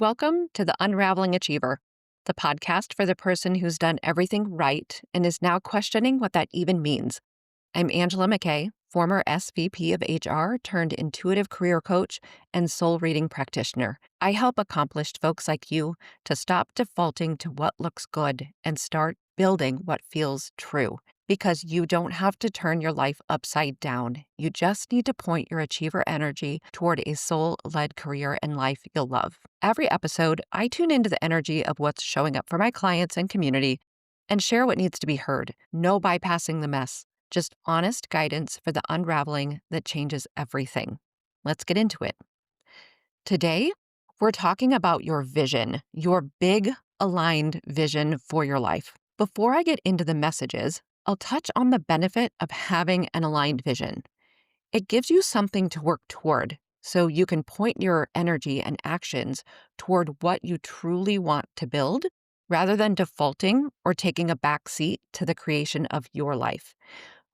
Welcome to the Unraveling Achiever, the podcast for the person who's done everything right and is now questioning what that even means. I'm Angela McKay, former SVP of HR turned intuitive career coach and soul reading practitioner. I help accomplished folks like you to stop defaulting to what looks good and start building what feels true. Because you don't have to turn your life upside down. You just need to point your achiever energy toward a soul-led career and life you'll love. Every episode, I tune into the energy of what's showing up for my clients and community and share what needs to be heard. No bypassing the mess, just honest guidance for the unraveling that changes everything. Let's get into it. Today, we're talking about your vision, your big aligned vision for your life. Before I get into the messages, I'll touch on the benefit of having an aligned vision. It gives you something to work toward, so you can point your energy and actions toward what you truly want to build, rather than defaulting or taking a back seat to the creation of your life.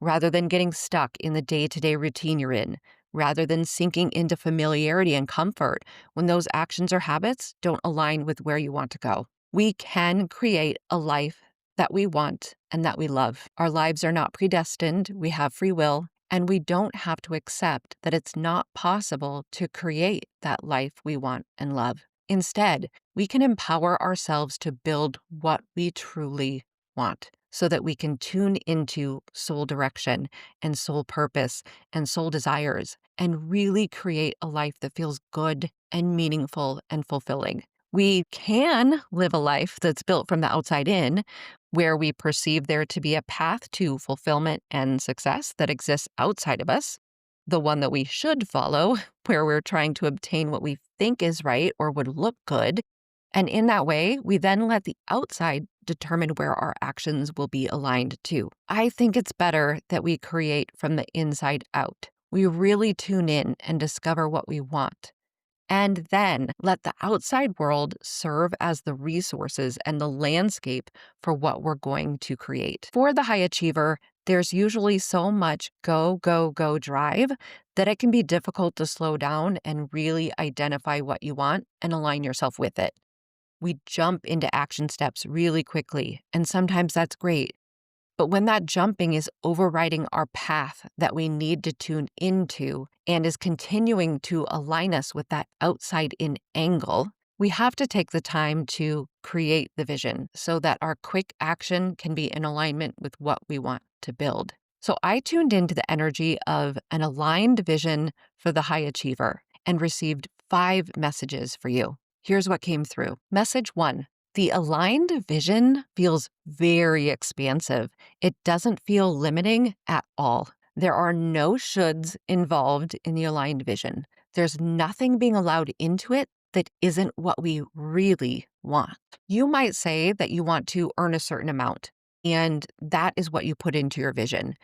Rather than getting stuck in the day-to-day routine you're in, rather than sinking into familiarity and comfort when those actions or habits don't align with where you want to go. We can create a life that we want and that we love. Our lives are not predestined, we have free will, and we don't have to accept that it's not possible to create that life we want and love. Instead, we can empower ourselves to build what we truly want so that we can tune into soul direction and soul purpose and soul desires and really create a life that feels good and meaningful and fulfilling. We can live a life that's built from the outside in, where we perceive there to be a path to fulfillment and success that exists outside of us, the one that we should follow, where we're trying to obtain what we think is right or would look good. And in that way, we then let the outside determine where our actions will be aligned to. I think it's better that we create from the inside out. We really tune in and discover what we want, and then let the outside world serve as the resources and the landscape for what we're going to create. For the high achiever, there's usually so much go, go, go drive that it can be difficult to slow down and really identify what you want and align yourself with it. We jump into action steps really quickly, and sometimes that's great. But when that jumping is overriding our path that we need to tune into and is continuing to align us with that outside-in angle, we have to take the time to create the vision so that our quick action can be in alignment with what we want to build. So I tuned into the energy of an aligned vision for the high achiever and received 5 messages for you. Here's what came through. Message 1. The aligned vision feels very expansive. It doesn't feel limiting at all. There are no shoulds involved in the aligned vision. There's nothing being allowed into it that isn't what we really want. You might say that you want to earn a certain amount, and that is what you put into your vision.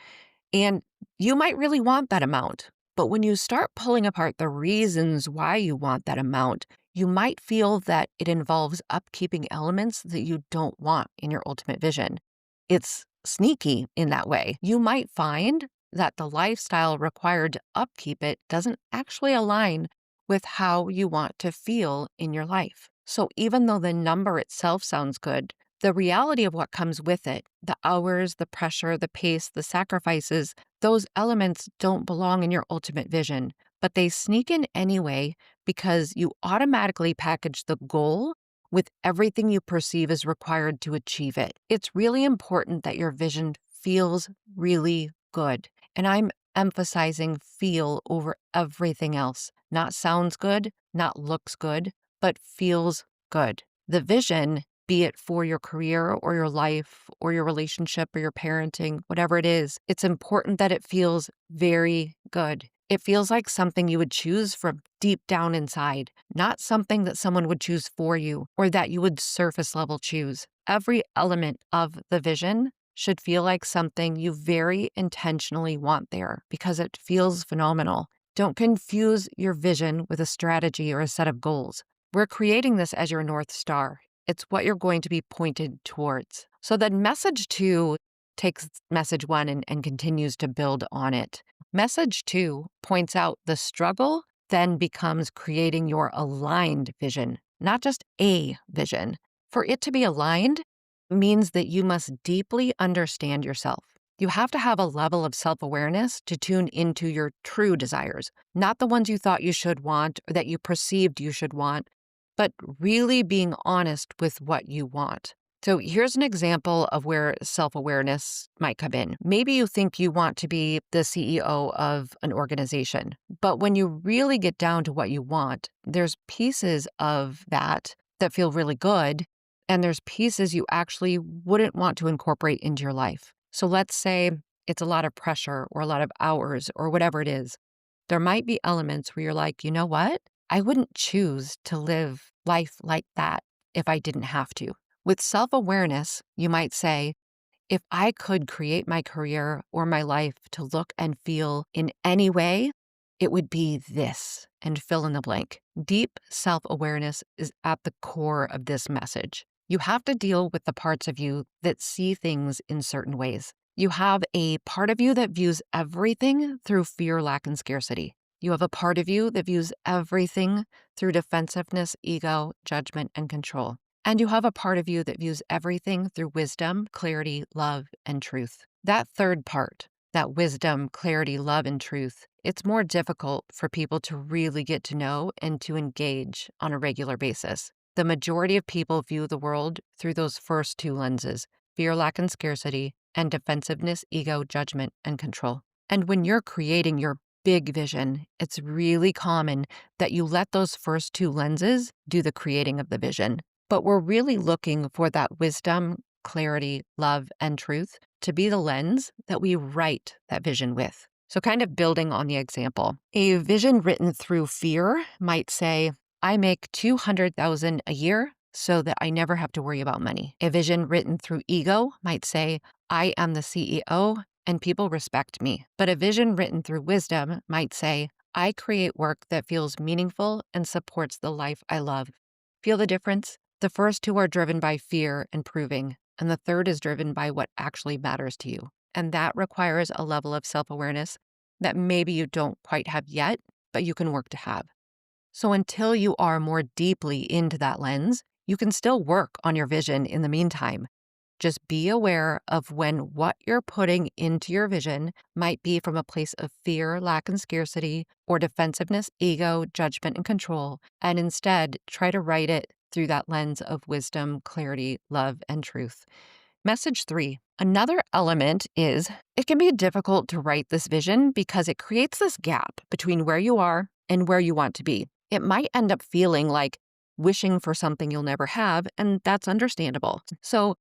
And you might really want that amount. But when you start pulling apart the reasons why you want that amount, you might feel that it involves upkeeping elements that you don't want in your ultimate vision. It's sneaky in that way. You might find that the lifestyle required to upkeep it doesn't actually align with how you want to feel in your life. So even though the number itself sounds good, the reality of what comes with it, the hours, the pressure, the pace, the sacrifices, those elements don't belong in your ultimate vision, but they sneak in anyway because you automatically package the goal with everything you perceive as required to achieve it. It's really important that your vision feels really good. And I'm emphasizing feel over everything else. Not sounds good, not looks good, but feels good. The vision, be it for your career or your life or your relationship or your parenting, whatever it is, it's important that it feels very good. It feels like something you would choose from deep down inside, not something that someone would choose for you or that you would surface level choose. Every element of the vision should feel like something you very intentionally want there because it feels phenomenal. Don't confuse your vision with a strategy or a set of goals. We're creating this as your North Star. It's what you're going to be pointed towards. So then message 2 takes message 1 and continues to build on it. Message 2 points out the struggle then becomes creating your aligned vision not just a vision. For it to be aligned means that you must deeply understand yourself. You have to have a level of self-awareness to tune into your true desires, not the ones you thought you should want or that you perceived you should want, but really being honest with what you want. So here's an example of where self-awareness might come in. Maybe you think you want to be the CEO of an organization, but when you really get down to what you want, there's pieces of that feel really good, and there's pieces you actually wouldn't want to incorporate into your life. So let's say it's a lot of pressure or a lot of hours or whatever it is. There might be elements where you're like, you know what? I wouldn't choose to live life like that if I didn't have to. With self-awareness, you might say, if I could create my career or my life to look and feel in any way, it would be this, and fill in the blank. Deep self-awareness is at the core of this message. You have to deal with the parts of you that see things in certain ways. You have a part of you that views everything through fear, lack, and scarcity. You have a part of you that views everything through defensiveness, ego, judgment, and control. And you have a part of you that views everything through wisdom, clarity, love, and truth. That third part, that wisdom, clarity, love, and truth, it's more difficult for people to really get to know and to engage on a regular basis. The majority of people view the world through those first two lenses, fear, lack, and scarcity, and defensiveness, ego, judgment, and control. And when you're creating your big vision, it's really common that you let those first two lenses do the creating of the vision. But we're really looking for that wisdom, clarity, love, and truth to be the lens that we write that vision with. So kind of building on the example, a vision written through fear might say, I make $200,000 a year so that I never have to worry about money. A vision written through ego might say, I am the CEO and people respect me. But a vision written through wisdom might say, I create work that feels meaningful and supports the life I love. Feel the difference? The first two are driven by fear and proving, and the third is driven by what actually matters to you. And that requires a level of self-awareness that maybe you don't quite have yet, but you can work to have. So until you are more deeply into that lens, you can still work on your vision in the meantime. Just be aware of when what you're putting into your vision might be from a place of fear, lack, and scarcity, or defensiveness, ego, judgment, and control, and instead try to write it through that lens of wisdom, clarity, love, and truth. Message 3. Another element is it can be difficult to write this vision because it creates this gap between where you are and where you want to be. It might end up feeling like wishing for something you'll never have, and that's understandable. So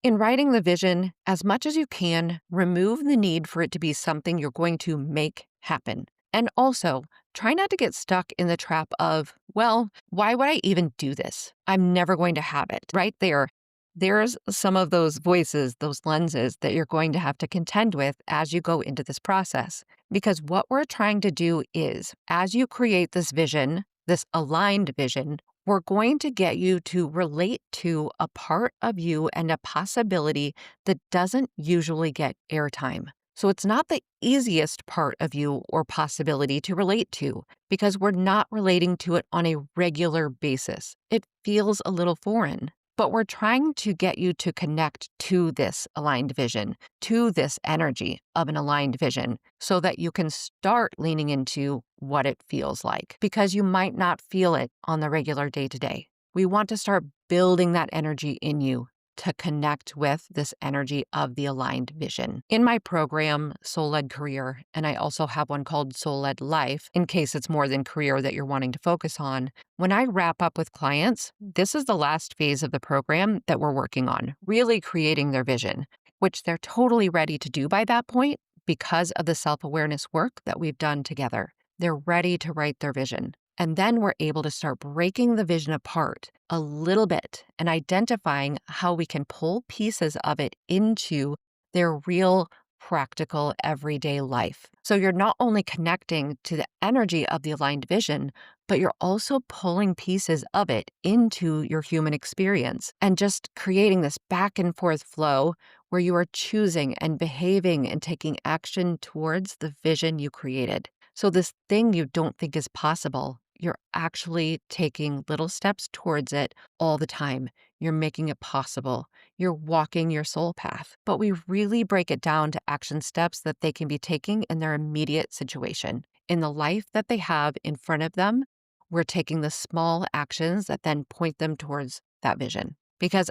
in writing the vision, as much as you can, remove the need for it to be something you're going to make happen. And also, try not to get stuck in the trap of, well, why would I even do this? I'm never going to have it. Right there, there's some of those voices, those lenses that you're going to have to contend with as you go into this process. Because what we're trying to do is, as you create this vision, this aligned vision, we're going to get you to relate to a part of you and a possibility that doesn't usually get airtime. So it's not the easiest part of you or possibility to relate to because we're not relating to it on a regular basis. It feels a little foreign. But we're trying to get you to connect to this aligned vision, to this energy of an aligned vision, so that you can start leaning into what it feels like, because you might not feel it on the regular day-to-day. We want to start building that energy in you to connect with this energy of the aligned vision. In my program, Soul-Led Career, and I also have one called Soul-Led Life, in case it's more than career that you're wanting to focus on, when I wrap up with clients, this is the last phase of the program that we're working on, really creating their vision, which they're totally ready to do by that point because of the self-awareness work that we've done together. They're ready to write their vision. And then we're able to start breaking the vision apart a little bit and identifying how we can pull pieces of it into their real, practical, everyday life. So you're not only connecting to the energy of the aligned vision, but you're also pulling pieces of it into your human experience and just creating this back and forth flow where you are choosing and behaving and taking action towards the vision you created. So this thing you don't think is possible, you're actually taking little steps towards it all the time. You're making it possible. You're walking your soul path. But we really break it down to action steps that they can be taking in their immediate situation. In the life that they have in front of them, we're taking the small actions that then point them towards that vision. Because,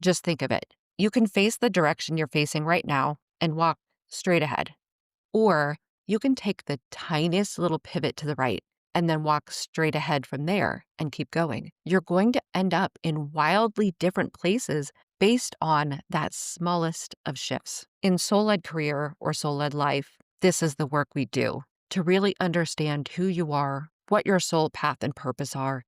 just think of it. You can face the direction you're facing right now and walk straight ahead. Or you can take the tiniest little pivot to the right and then walk straight ahead from there and keep going. You're going to end up in wildly different places based on that smallest of shifts. In soul-led career or soul-led life, this is the work we do to really understand who you are, what your soul path and purpose are,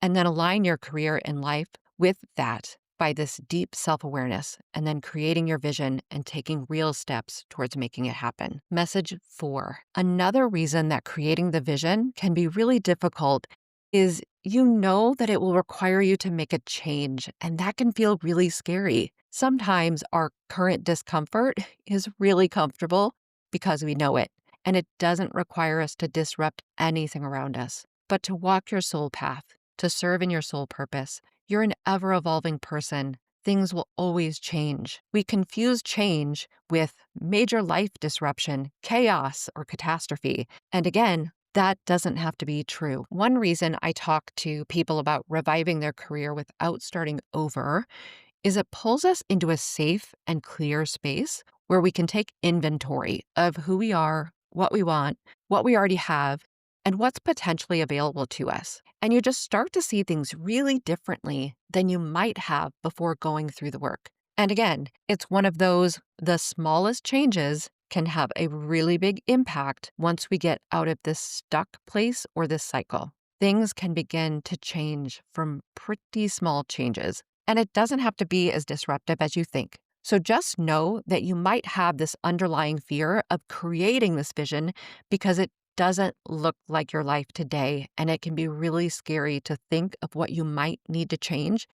and then align your career and life with that by this deep self-awareness, and then creating your vision and taking real steps towards making it happen. Message 4. Another reason that creating the vision can be really difficult is you know that it will require you to make a change, and that can feel really scary. Sometimes our current discomfort is really comfortable because we know it, and it doesn't require us to disrupt anything around us. But to walk your soul path, to serve in your soul purpose, you're an ever-evolving person. Things will always change. We confuse change with major life disruption, chaos, or catastrophe. And again, that doesn't have to be true. One reason I talk to people about reviving their career without starting over is it pulls us into a safe and clear space where we can take inventory of who we are, what we want, what we already have, and what's potentially available to us. And you just start to see things really differently than you might have before going through the work. And again, it's one of those, the smallest changes can have a really big impact once we get out of this stuck place or this cycle. Things can begin to change from pretty small changes, and it doesn't have to be as disruptive as you think. So just know that you might have this underlying fear of creating this vision because it doesn't look like your life today, and it can be really scary to think of what you might need to change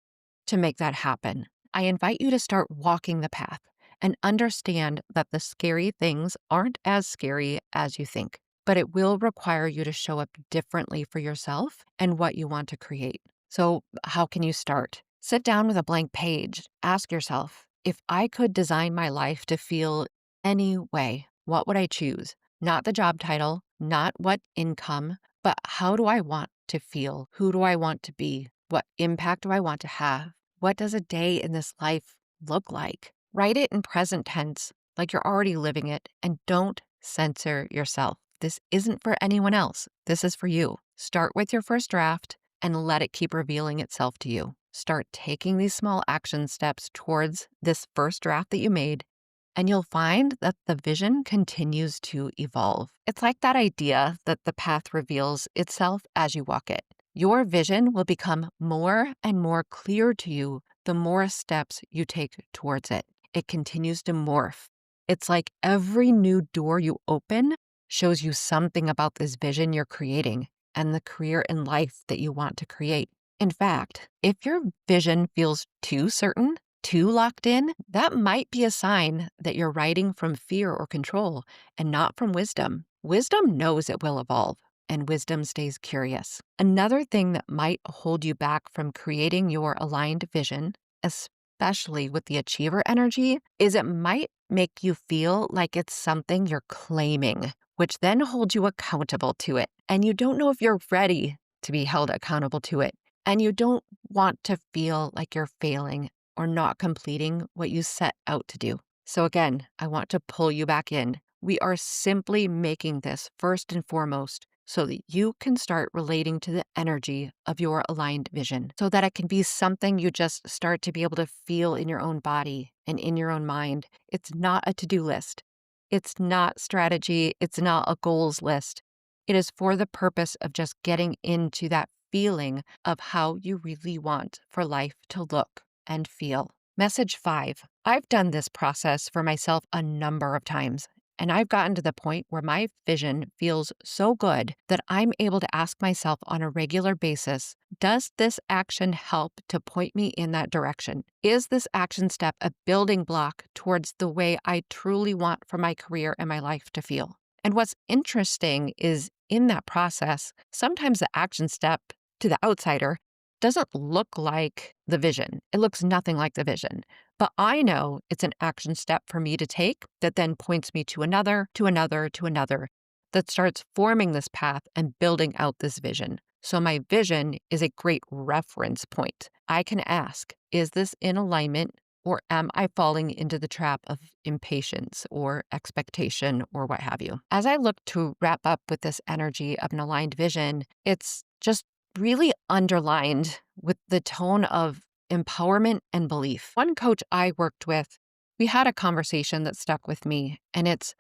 to make that happen. I invite you to start walking the path and understand that the scary things aren't as scary as you think, but it will require you to show up differently for yourself and what you want to create. So how can you start? Sit down with a blank page. Ask yourself, if I could design my life to feel any way, what would I choose? Not the job title, not what income, but how do I want to feel? Who do I want to be? What impact do I want to have? What does a day in this life look like? Write it in present tense, like you're already living it, and don't censor yourself. This isn't for anyone else. This is for you. Start with your first draft and let it keep revealing itself to you. Start taking these small action steps towards this first draft that you made, and you'll find that the vision continues to evolve. It's like that idea that the path reveals itself as you walk it. Your vision will become more and more clear to you the more steps you take towards it. It continues to morph. It's like every new door you open shows you something about this vision you're creating and the career and life that you want to create. In fact, if your vision feels too certain, too locked in, that might be a sign that you're writing from fear or control and not from wisdom. Wisdom knows it will evolve, and wisdom stays curious. Another thing that might hold you back from creating your aligned vision, especially with the achiever energy, is it might make you feel like it's something you're claiming, which then holds you accountable to it. And you don't know if you're ready to be held accountable to it. And you don't want to feel like you're failing or not completing what you set out to do. So again, I want to pull you back in. We are simply making this first and foremost so that you can start relating to the energy of your aligned vision, so that it can be something you just start to be able to feel in your own body and in your own mind. It's not a to-do list. It's not strategy. It's not a goals list. It is for the purpose of just getting into that feeling of how you really want for life to look and feel. Message 5. I've done this process for myself a number of times, and I've gotten to the point where my vision feels so good that I'm able to ask myself on a regular basis, does this action help to point me in that direction? Is this action step a building block towards the way I truly want for my career and my life to feel? And what's interesting is in that process, sometimes the action step to the outsider doesn't look like the vision. It looks nothing like the vision. But I know it's an action step for me to take that then points me to another, to another, to another, that starts forming this path and building out this vision. So my vision is a great reference point. I can ask, is this in alignment, or am I falling into the trap of impatience or expectation or what have you? As I look to wrap up with this energy of an aligned vision, it's just really underlined with the tone of empowerment and belief. One coach I worked with, we had a conversation that stuck with me, and it's,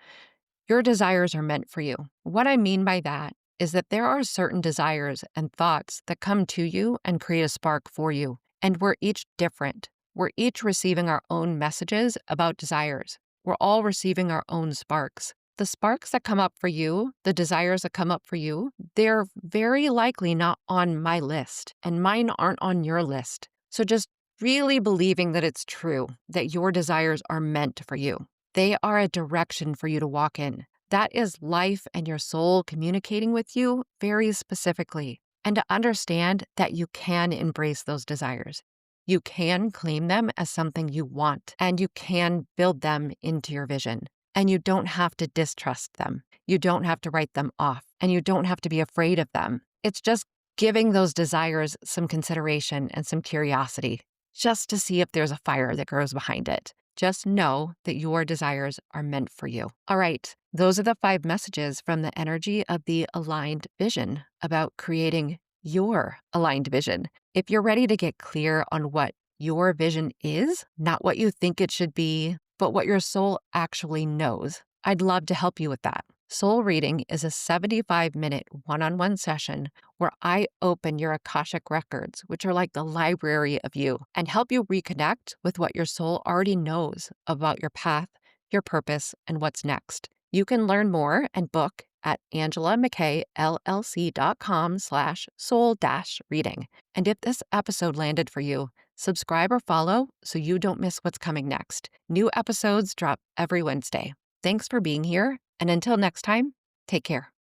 your desires are meant for you. What I mean by that is that there are certain desires and thoughts that come to you and create a spark for you. And we're each different. We're each receiving our own messages about desires. We're all receiving our own sparks. The sparks that come up for you, the desires that come up for you, they're very likely not on my list, and mine aren't on your list. So just really believing that it's true, that your desires are meant for you. They are a direction for you to walk in. That is life and your soul communicating with you very specifically. And to understand that you can embrace those desires. You can claim them as something you want, and you can build them into your vision. And you don't have to distrust them. You don't have to write them off, and you don't have to be afraid of them. It's just giving those desires some consideration and some curiosity, just to see if there's a fire that grows behind it. Just know that your desires are meant for you. All right, those are the 5 messages from the energy of the aligned vision about creating your aligned vision. If you're ready to get clear on what your vision is, not what you think it should be, but what your soul actually knows, I'd love to help you with that. Soul Reading is a 75-minute one-on-one session where I open your Akashic records, which are like the library of you, and help you reconnect with what your soul already knows about your path, your purpose, and what's next. You can learn more and book at angelaMckayllc.com/soul-reading. And if this episode landed for you, subscribe or follow so you don't miss what's coming next. New episodes drop every Wednesday. Thanks for being here, and until next time, take care.